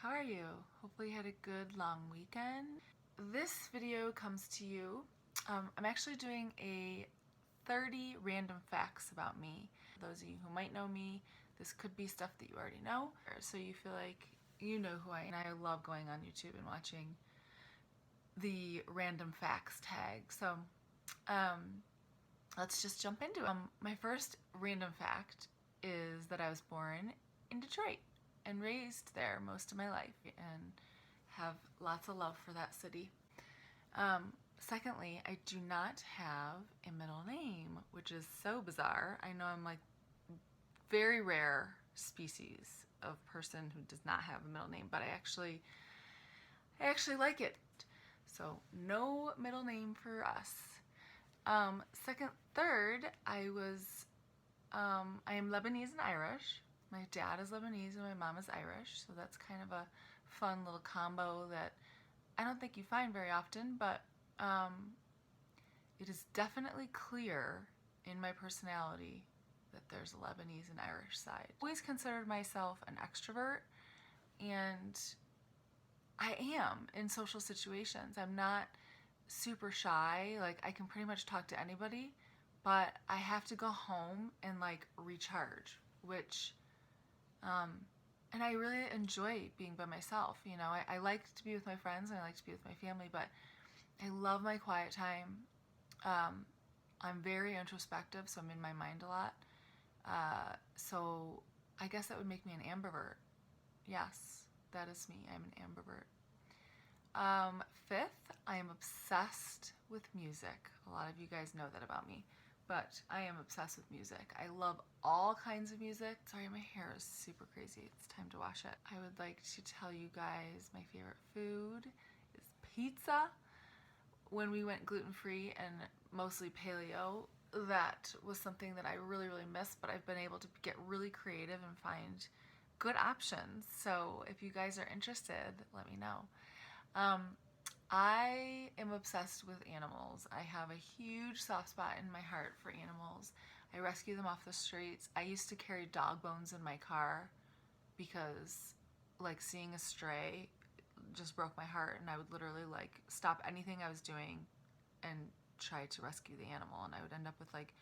How are you? Hopefully you had a good long weekend. This video comes to you. I'm actually doing a 30 random facts about me. Those of you who might know me, this could be stuff that you already know, so you feel like you know who I am. And I love going on YouTube and watching the random facts tag. So let's just jump into it. My first random fact is that I was born in Detroit and raised there most of my life and have lots of love for that city. Secondly, I do not have a middle name, which is so bizarre. I know I'm like very rare species of person who does not have a middle name, but I actually like it. So no middle name for us. Third, I am Lebanese and Irish. My dad is Lebanese and my mom is Irish, so that's kind of a fun little combo that I don't think you find very often, but it is definitely clear in my personality that there's a Lebanese and Irish side. I've always considered myself an extrovert, and I am in social situations. I'm not super shy. Like, I can pretty much talk to anybody, but I have to go home and like recharge, which and I really enjoy being by myself. You know, I like to be with my friends and I like to be with my family, but I love my quiet time. I'm very introspective, so I'm in my mind a lot. So I guess that would make me an ambivert. Yes, that is me. I'm an ambivert. Fifth, I am obsessed with music. A lot of you guys know that about me, but I am obsessed with music. I love all kinds of music. Sorry, my hair is super crazy. It's time to wash it. I would like to tell you guys my favorite food is pizza. When we went gluten-free and mostly paleo, that was something that I really missed, but I've been able to get really creative and find good options. So if you guys are interested, let me know. I am obsessed with animals. I have a huge soft spot in my heart for animals. I rescue them off the streets. I used to carry dog bones in my car because like seeing a stray just broke my heart, and I would literally like stop anything I was doing and try to rescue the animal, and I would end up with like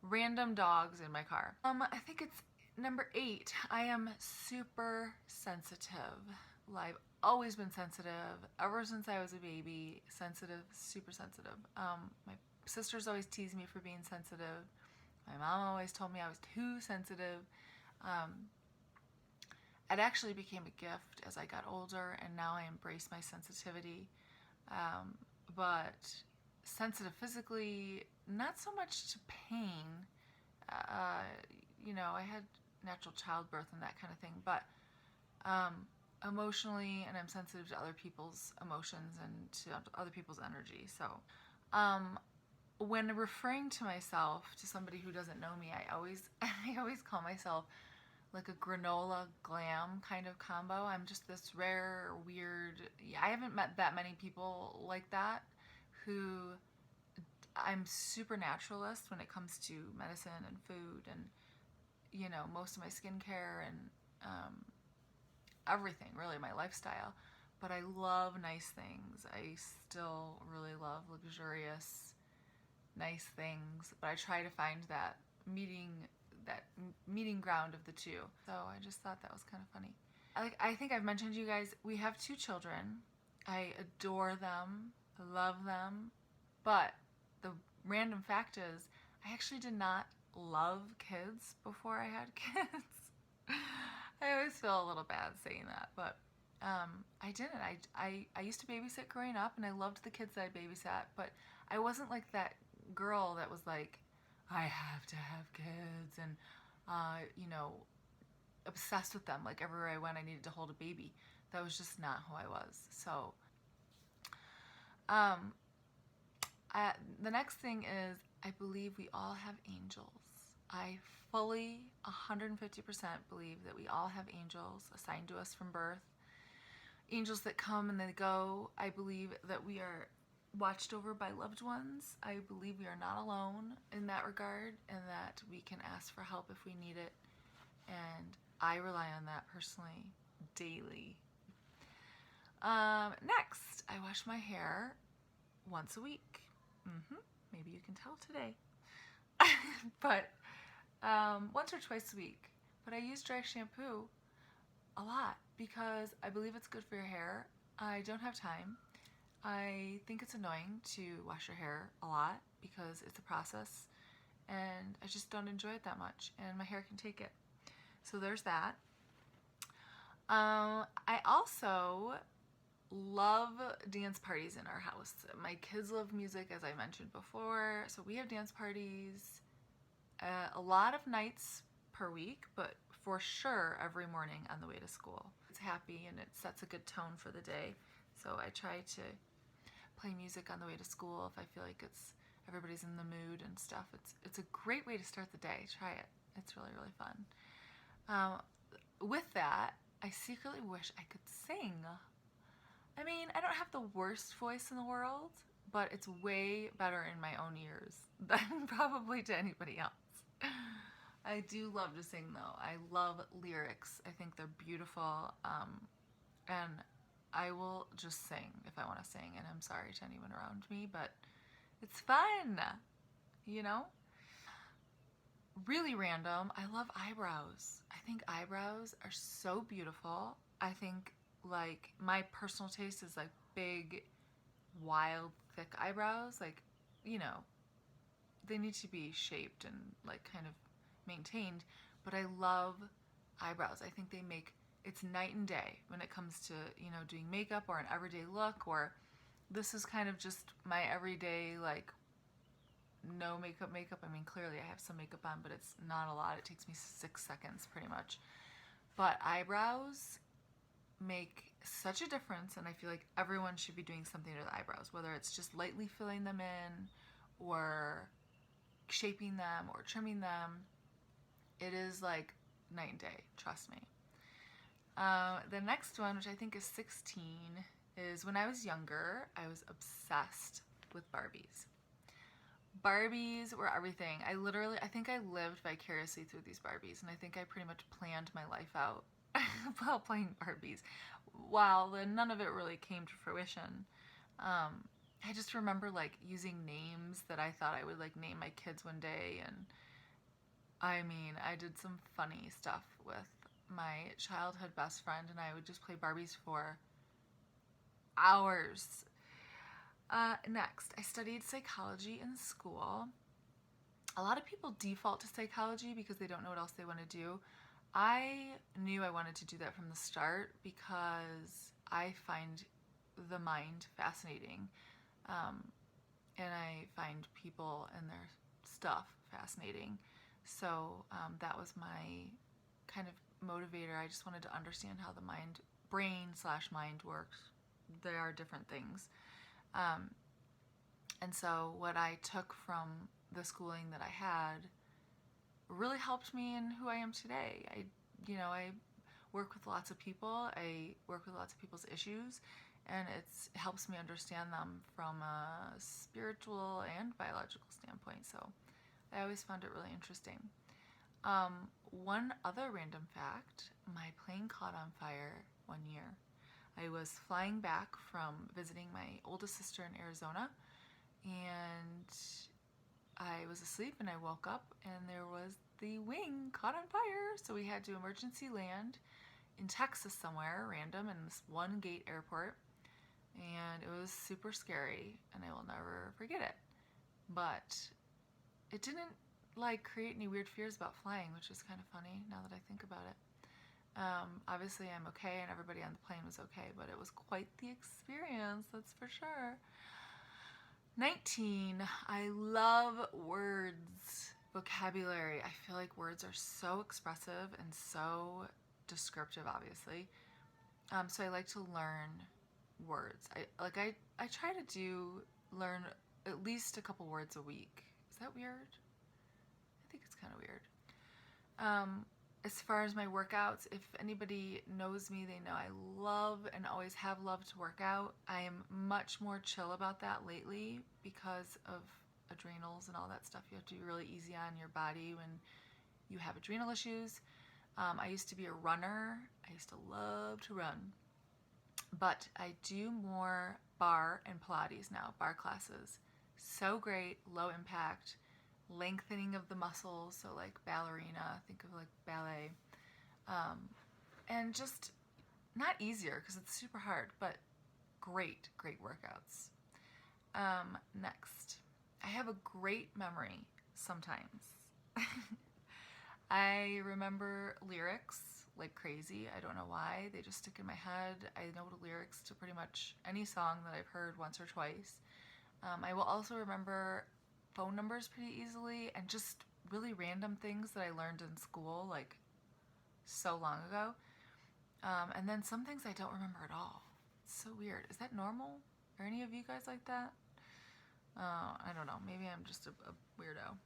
random dogs in my car. I think it's number 8. I am super sensitive. I've always been sensitive ever since I was a baby. Sensitive, super sensitive. My sisters always teased me for being sensitive. My mom always told me I was too sensitive. It actually became a gift as I got older, and now I embrace my sensitivity. But sensitive physically, not so much to pain. You know, I had natural childbirth and that kind of thing, but emotionally, and I'm sensitive to other people's emotions and to other people's energy. So when referring to myself to somebody who doesn't know me, I always call myself like a granola glam kind of combo. I'm just this rare, weird, I haven't met that many people like that who, I'm super naturalist when it comes to medicine and food and, you know, most of my skincare and everything, really, my lifestyle. But I love nice things. I still really love luxurious, nice things, but I try to find that meeting ground of the two. So I just thought that was kind of funny. I think I've mentioned to you guys, we have 2 children. I adore them, love them, but the random fact is I actually did not love kids before I had kids. I always feel a little bad saying that, but I didn't. I used to babysit growing up, and I loved the kids that I babysat, but I wasn't like that girl that was like, I have to have kids, and you know, obsessed with them. Like everywhere I went, I needed to hold a baby. That was just not who I was. So the next thing is, I believe we all have angels. I fully 150% believe that we all have angels assigned to us from birth. Angels that come and they go. I believe that we are watched over by loved ones. I believe we are not alone in that regard, and that we can ask for help if we need it. And I rely on that personally daily. Next, I wash my hair once a week. Maybe you can tell today. But once or twice a week. But I use dry shampoo a lot because I believe it's good for your hair. I don't have time. I think it's annoying to wash your hair a lot because it's a process and I just don't enjoy it that much and my hair can take it. So there's that. I also love dance parties in our house. My kids love music, as I mentioned before, so we have dance parties a lot of nights per week, but for sure every morning on the way to school. It's happy and it sets a good tone for the day, so I try to play music on the way to school if I feel like everybody's in the mood and stuff. It's a great way to start the day. Try it. It's really, really fun. With that, I secretly wish I could sing. I mean, I don't have the worst voice in the world, but it's way better in my own ears than probably to anybody else. I do love to sing though. I love lyrics. I think they're beautiful. And I will just sing if I want to sing, and I'm sorry to anyone around me, but it's fun, you know? Really random, I love eyebrows. I think eyebrows are so beautiful. I think like my personal taste is like big, wild, thick eyebrows. Like, you know, they need to be shaped and like kind of maintained, but I love eyebrows. I think they make, it's night and day when it comes to, you know, doing makeup or an everyday look, or this is kind of just my everyday, like, no makeup. I mean, clearly I have some makeup on, but it's not a lot. It takes me 6 seconds pretty much. But eyebrows make such a difference, and I feel like everyone should be doing something to the eyebrows, whether it's just lightly filling them in or shaping them or trimming them. It is like night and day, trust me. The next one, which I think is 16, is when I was younger, I was obsessed with Barbies. Barbies were everything. I think I lived vicariously through these Barbies, and I think I pretty much planned my life out while playing Barbies. While none of it really came to fruition, I just remember like using names that I thought I would like name my kids one day, and I mean, I did some funny stuff with my childhood best friend, and I would just play Barbies for hours. Next, I studied psychology in school. A lot of people default to psychology because they don't know what else they want to do. I knew I wanted to do that from the start because I find the mind fascinating. And I find people and their stuff fascinating. So that was my kind of motivator. I just wanted to understand how the brain/mind works. They are different things. And so what I took from the schooling that I had really helped me in who I am today. I work with lots of people. I work with lots of people's issues, and it helps me understand them from a spiritual and biological standpoint. So I always found it really interesting. One other random fact, my plane caught on fire one year. I was flying back from visiting my oldest sister in Arizona, and I was asleep and I woke up and there was the wing caught on fire. So we had to emergency land in Texas somewhere, random, in this one gate airport. And it was super scary and I will never forget it. But it didn't like create any weird fears about flying, which is kind of funny now that I think about it. Obviously I'm okay and everybody on the plane was okay, but it was quite the experience, that's for sure. 19, I love words, vocabulary. I feel like words are so expressive and so descriptive, obviously. So I like to learn words. I try to learn at least a couple words a week. Is that weird? I think it's kind of weird. As far as my workouts, if anybody knows me, they know I love and always have loved to work out. I am much more chill about that lately because of adrenals and all that stuff. You have to be really easy on your body when you have adrenal issues. I used to be a runner. I used to love to run. But I do more bar and Pilates now, bar classes. So great, low impact, lengthening of the muscles, so like ballerina, think of like ballet. And just not easier because it's super hard, but great, great workouts. Next, I have a great memory sometimes. I remember lyrics like crazy. I don't know why. They just stick in my head. I know the lyrics to pretty much any song that I've heard once or twice. I will also remember phone numbers pretty easily and just really random things that I learned in school like so long ago. And then some things I don't remember at all. It's so weird. Is that normal? Are any of you guys like that? I don't know. Maybe I'm just a weirdo.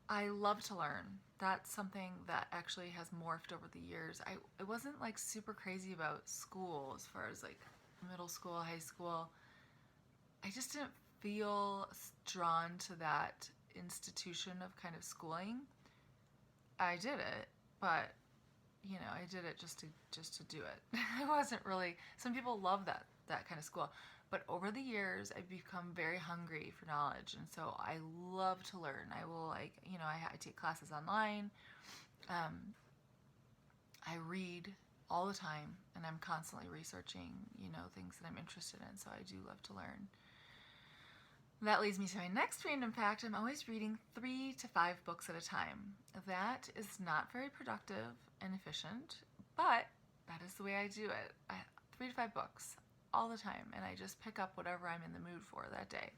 I love to learn. That's something that actually has morphed over the years. I wasn't like super crazy about school as far as like middle school, high school. I just didn't feel drawn to that institution of kind of schooling. I did it, but you know, I did it just to do it. I wasn't really. Some people love that kind of school, but over the years, I've become very hungry for knowledge, and so I love to learn. I will I take classes online. I read all the time, and I'm constantly researching, things that I'm interested in. So I do love to learn. That leads me to my next random fact. I'm always reading 3 to 5 books at a time. That is not very productive and efficient, but that is the way I do it. 3 to 5 books all the time, and I just pick up whatever I'm in the mood for that day.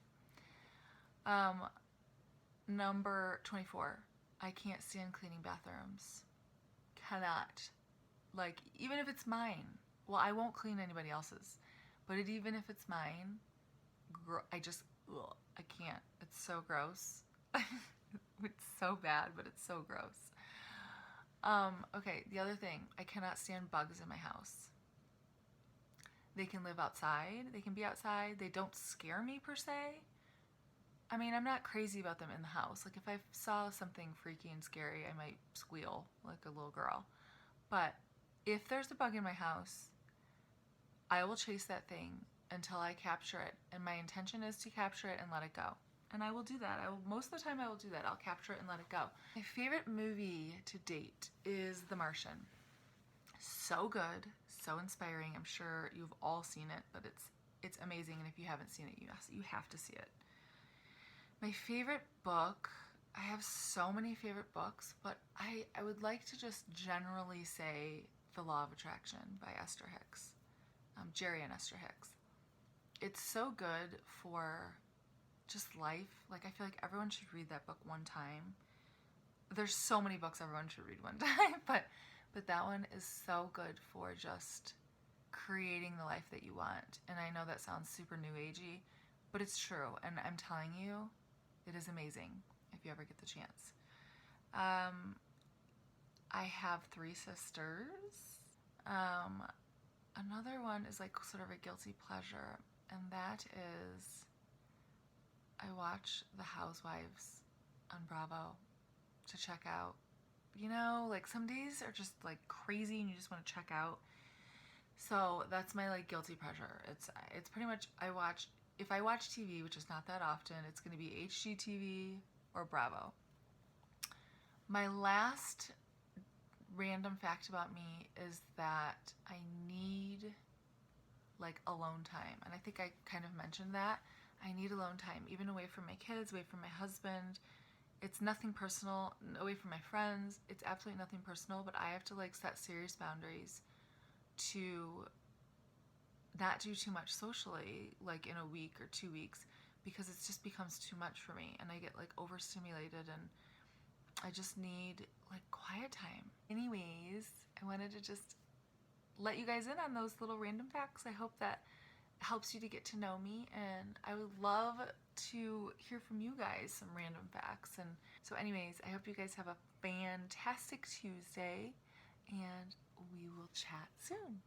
Number 24, I can't stand cleaning bathrooms. Cannot. Like, even if it's mine. Well, I won't clean anybody else's, but even if it's mine, I can't. It's so gross. It's so bad, but it's so gross. Okay, the other thing, I cannot stand bugs in my house. They can live outside. They can be outside. They don't scare me per se. I mean, I'm not crazy about them in the house. Like if I saw something freaky and scary, I might squeal like a little girl. But if there's a bug in my house, I will chase that thing until I capture it. And my intention is to capture it and let it go. And I will do that. Most of the time I will do that. I'll capture it and let it go. My favorite movie to date is The Martian. So good, so inspiring. I'm sure you've all seen it, but it's amazing. And if you haven't seen it, you have to see it. My favorite book, I have so many favorite books, but I would like to just generally say The Law of Attraction by Esther Hicks, Jerry and Esther Hicks. It's so good for just life. Like I feel like everyone should read that book one time. There's so many books everyone should read one time, but that one is so good for just creating the life that you want. And I know that sounds super new agey, but it's true. And I'm telling you, it is amazing if you ever get the chance. I have 3 sisters. Another one is like sort of a guilty pleasure, and that is I watch The Housewives on Bravo to check out. Like some days are just like crazy and you just want to check out. So that's my like guilty pleasure. It's pretty much if I watch TV, which is not that often, it's going to be HGTV or Bravo. My last random fact about me is that I need like alone time. And I think I kind of mentioned that. I need alone time, even away from my kids, away from my husband. It's nothing personal, away from my friends. It's absolutely nothing personal, but I have to like set serious boundaries to not do too much socially, like in a week or 2 weeks, because it just becomes too much for me and I get like overstimulated and I just need like quiet time. Anyways, I wanted to just let you guys in on those little random facts. I hope that helps you to get to know me, and I would love to hear from you guys some random facts. And so anyways, I hope you guys have a fantastic Tuesday, and we will chat soon.